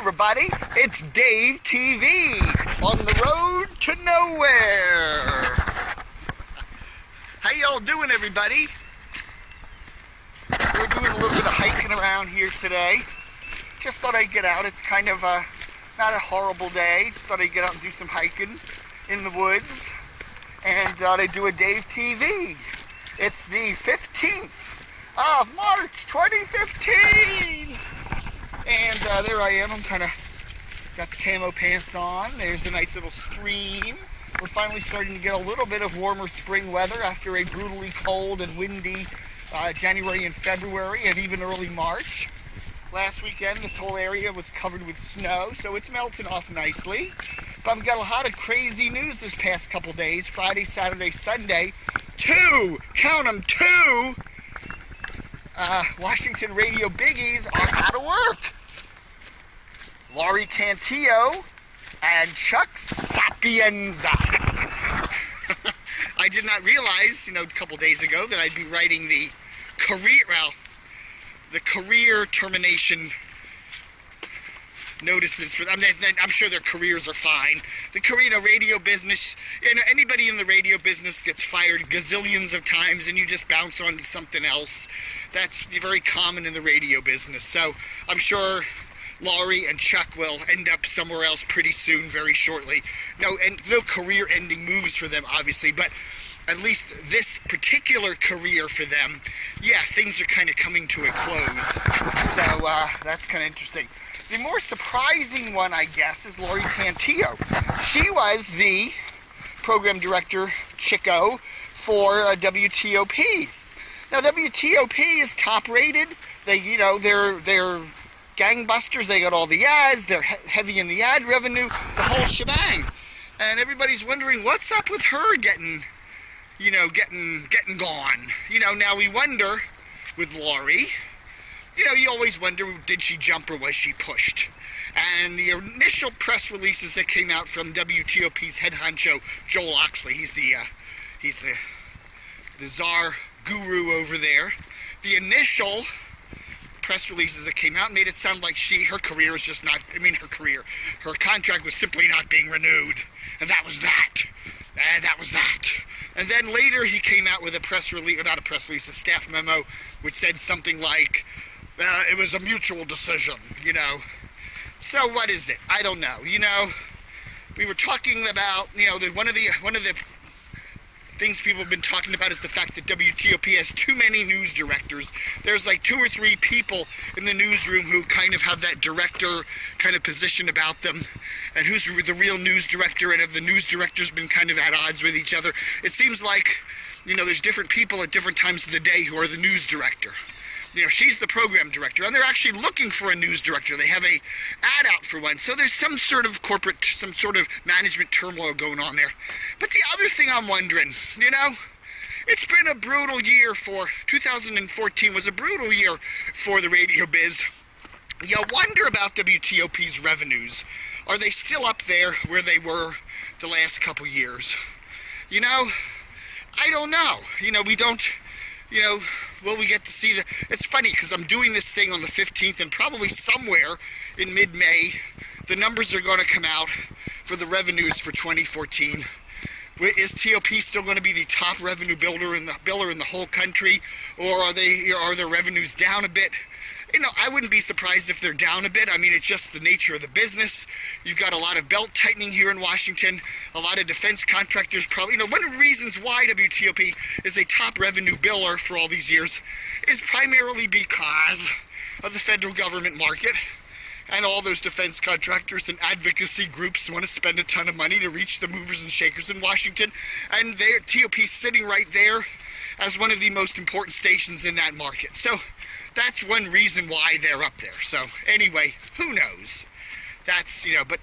everybody, it's Dave TV on the road to nowhere. How y'all doing, everybody? We're doing a little bit of hiking around here today. Just thought I'd get out. It's kind of not a horrible day. Just thought I'd get out and do some hiking in the woods. And thought I'd do a Dave TV. It's the 15th of March 2015. And there I am. I'm kind of got the camo pants on. There's a nice little stream. We're finally starting to get a little bit of warmer spring weather after a brutally cold and windy January and February and even early March. Last weekend, this whole area was covered with snow, so it's melting off nicely. But we've got a lot of crazy news this past couple days. Friday, Saturday, Sunday. Count them, two Washington radio biggies are out of work. Laurie Cantillo and Chuck Sapienza. I did not realize, a couple days ago that I'd be writing the career termination notices for them. I'm sure their careers are fine. The radio business, anybody in the radio business gets fired gazillions of times and you just bounce on to something else. That's very common in the radio business. So I'm sure Laurie and Chuck will end up somewhere else pretty soon, very shortly. No career-ending moves for them, obviously, but at least this particular career for them, yeah, things are kind of coming to a close. So that's kind of interesting. The more surprising one, I guess, is Laurie Cantillo. She was the program director, Chico, for WTOP. Now, WTOP is top-rated. They're gangbusters. They got all the ads. They're heavy in the ad revenue, the whole shebang. And everybody's wondering what's up with her getting gone. Now we wonder with Laurie, you always wonder, did she jump or was she pushed? And the initial press releases that came out from WTOP's head honcho, Joel Oxley, he's the czar guru over there. The initial press releases that came out made it sound like her career was just not, her contract was simply not being renewed. And that was that. And that was that. And then later he came out with a press release, or not a press release, a staff memo, which said something like, it was a mutual decision, So what is it? I don't know. We were talking about, that one of the things people have been talking about is the fact that WTOP has too many news directors. There's like 2 or 3 people in the newsroom who kind of have that director kind of position about them, and who's the real news director, and have the news directors been kind of at odds with each other. It seems like, there's different people at different times of the day who are the news director. She's the program director, and they're actually looking for a news director. They have a ad out for one, so there's some sort of management turmoil going on there. But the other thing I'm wondering, it's been a brutal year 2014 was a brutal year for the radio biz. You wonder about WTOP's revenues. Are they still up there where they were the last couple years? I don't know. We don't... will we get to see it's funny because I'm doing this thing on the 15th, and probably somewhere in mid-May the numbers are going to come out for the revenues for 2014. Is TOP still going to be the top revenue biller in the whole country, or are their revenues down a bit? I wouldn't be surprised if they're down a bit. It's just the nature of the business. You've got a lot of belt tightening here in Washington. A lot of defense contractors probably, one of the reasons why WTOP is a top revenue biller for all these years is primarily because of the federal government market. And all those defense contractors and advocacy groups want to spend a ton of money to reach the movers and shakers in Washington. And TOP's sitting right there as one of the most important stations in that market. So that's one reason why they're up there. So anyway, who knows? That's, but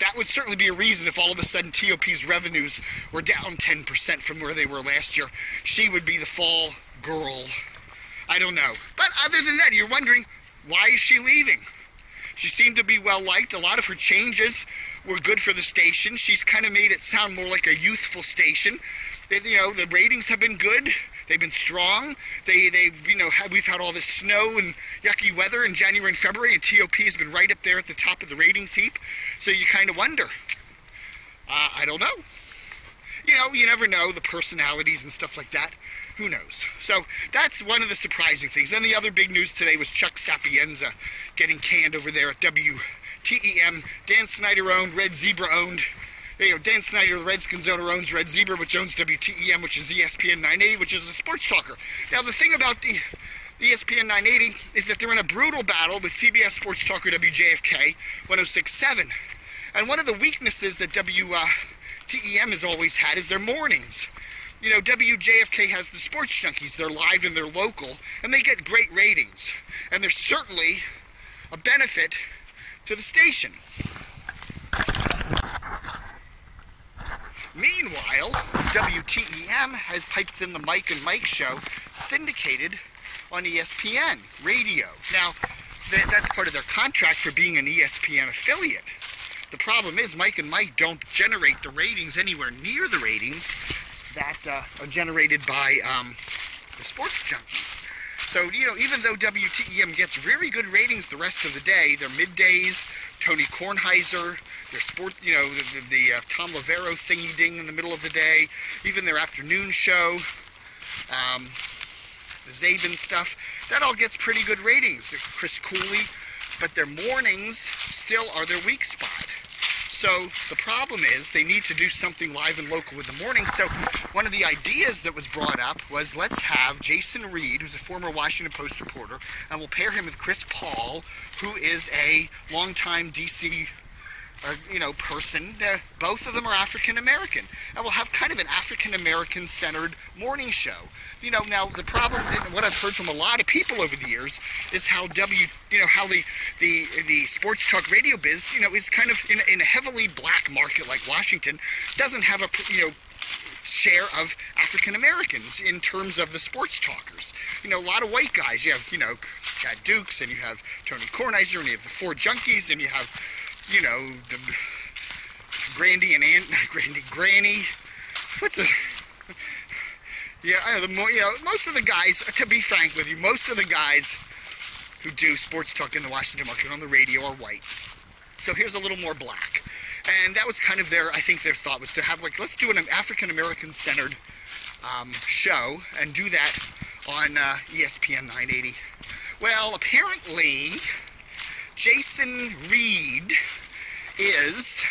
that would certainly be a reason if all of a sudden TOP's revenues were down 10% from where they were last year. She would be the fall girl. I don't know. But other than that, you're wondering, why is she leaving? She seemed to be well liked. A lot of her changes were good for the station. She's kind of made it sound more like a youthful station. The ratings have been good. They've been strong. They've, you know, we've had all this snow and yucky weather in January and February, and TOP has been right up there at the top of the ratings heap. So you kind of wonder. I don't know. You know, you never know, the personalities and stuff like that. Who knows? So that's one of the surprising things. Then the other big news today was Chuck Sapienza getting canned over there at WTEM. Dan Snyder owned, Red Zebra owned. You know, Dan Snyder, the Redskins owner, owns Red Zebra, which owns WTEM, which is ESPN 980, which is a sports talker. Now, the thing about the ESPN 980 is that they're in a brutal battle with CBS sports talker WJFK 106.7. And one of the weaknesses that WTEM has always had is their mornings. You know, WJFK has the sports junkies. They're live and they're local, and they get great ratings. And there's certainly a benefit to the station. Meanwhile, WTEM has piped in the Mike and Mike show, syndicated on ESPN radio. Now, that's part of their contract for being an ESPN affiliate. The problem is Mike and Mike don't generate the ratings anywhere near the ratings that are generated by the sports junkies. So, you know, even though WTEM gets very good ratings the rest of the day, their middays, Tony Kornheiser, their sport, you know, the Tom Lavero thingy-ding in the middle of the day, even their afternoon show, the Zabin stuff, that all gets pretty good ratings. Chris Cooley, but their mornings still are their weak spot. So the problem is they need to do something live and local with the morning. So one of the ideas that was brought up was, let's have Jason Reed, who's a former Washington Post reporter, and we'll pair him with Chris Paul, who is a longtime DC you know, person. Both of them are African American, and we'll have kind of an African American centered morning show. You know, now the problem, and what I've heard from a lot of people over the years, is how how the sports talk radio biz, you know, is kind of in a heavily black market like Washington, doesn't have a, you know, share of African Americans in terms of the sports talkers. You know, a lot of white guys. You have, you know, Chad Dukes, and you have Tony Kornheiser, and you have the Four Junkies, and you have, you know, the Granny. What's a... Yeah, you know, most of the guys, to be frank with you, most of the guys who do sports talk in the Washington market on the radio are white. So here's a little more black. And that was kind of I think their thought was to have, like, let's do an African-American centered show and do that on ESPN 980. Well, apparently, Jason Reed is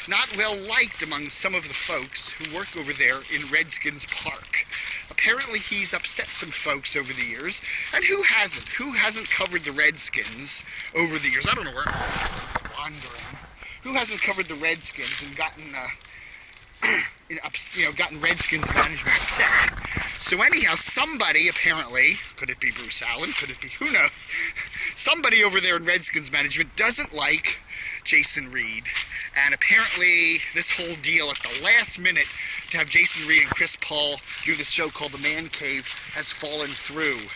not well liked among some of the folks who work over there in Redskins Park. Apparently he's upset some folks over the years, and who hasn't? Who hasn't covered the Redskins over the years? I don't know where I'm wandering. Who hasn't covered the Redskins and gotten, gotten Redskins management upset? So anyhow, somebody apparently, could it be Bruce Allen? Could it be, who knows? Somebody over there in Redskins management doesn't like Jason Reed. And apparently this whole deal at the last minute to have Jason Reed and Chris Paul do this show called The Man Cave has fallen through.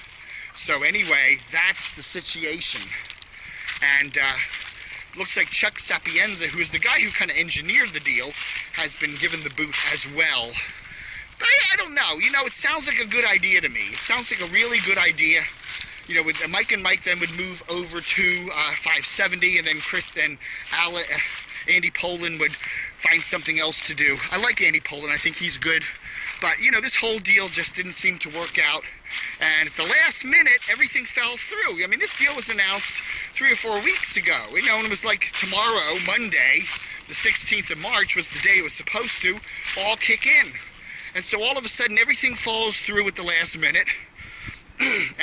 So anyway, that's the situation. And looks like Chuck Sapienza, who is the guy who kind of engineered the deal, has been given the boot as well. But I don't know. You know, it sounds like a good idea to me. It sounds like a really good idea. You know, with Mike and Mike then would move over to 570, and then Andy Pollin would find something else to do. I like Andy Pollin. I think he's good. But, you know, this whole deal just didn't seem to work out. And at the last minute, everything fell through. I mean, this deal was announced 3 or 4 weeks ago. You know, and it was like tomorrow, Monday, the 16th of March, was the day it was supposed to all kick in. And so all of a sudden, everything falls through at the last minute.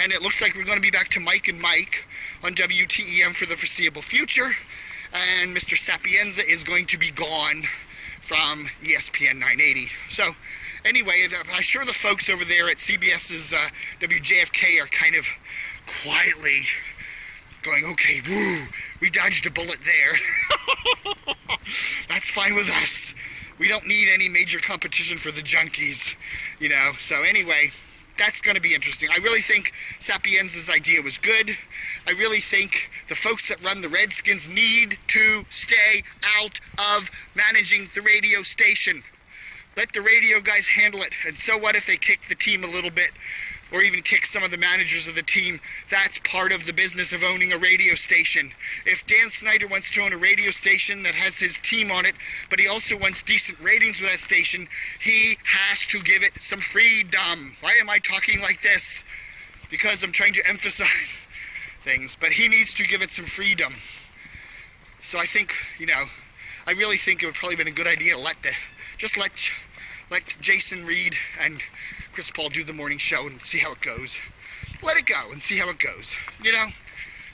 And it looks like we're going to be back to Mike and Mike on WTEM for the foreseeable future. And Mr. Sapienza is going to be gone from ESPN 980. So anyway, I'm sure the folks over there at CBS's WJFK are kind of quietly going, okay, woo, we dodged a bullet there. That's fine with us. We don't need any major competition for the junkies, you know. So anyway, that's going to be interesting. I really think Sapienza's idea was good. I really think the folks that run the Redskins need to stay out of managing the radio station. Let the radio guys handle it. And so what if they kick the team a little bit, or even kick some of the managers of the team? That's part of the business of owning a radio station. If Dan Snyder wants to own a radio station that has his team on it, but he also wants decent ratings with that station, he has to give it some freedom. Why am I talking like this? Because I'm trying to emphasize things, but he needs to give it some freedom. So I think, I really think it would probably been a good idea to let Jason Reed and Chris Paul do the morning show and see how it goes. Let it go and see how it goes.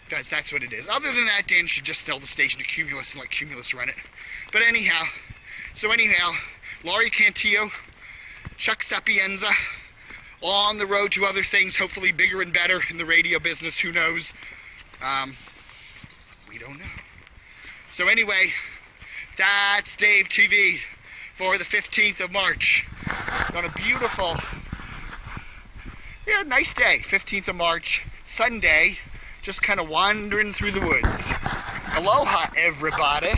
That's what it is. Other than that, Dan should just sell the station to Cumulus and let Cumulus run it. But anyhow, Laurie Cantillo, Chuck Sapienza, on the road to other things, hopefully bigger and better in the radio business. Who knows? We don't know. So anyway, that's Dave TV for the 15th of March. On a beautiful, nice day, 15th of March, Sunday, just kind of wandering through the woods. Aloha, everybody.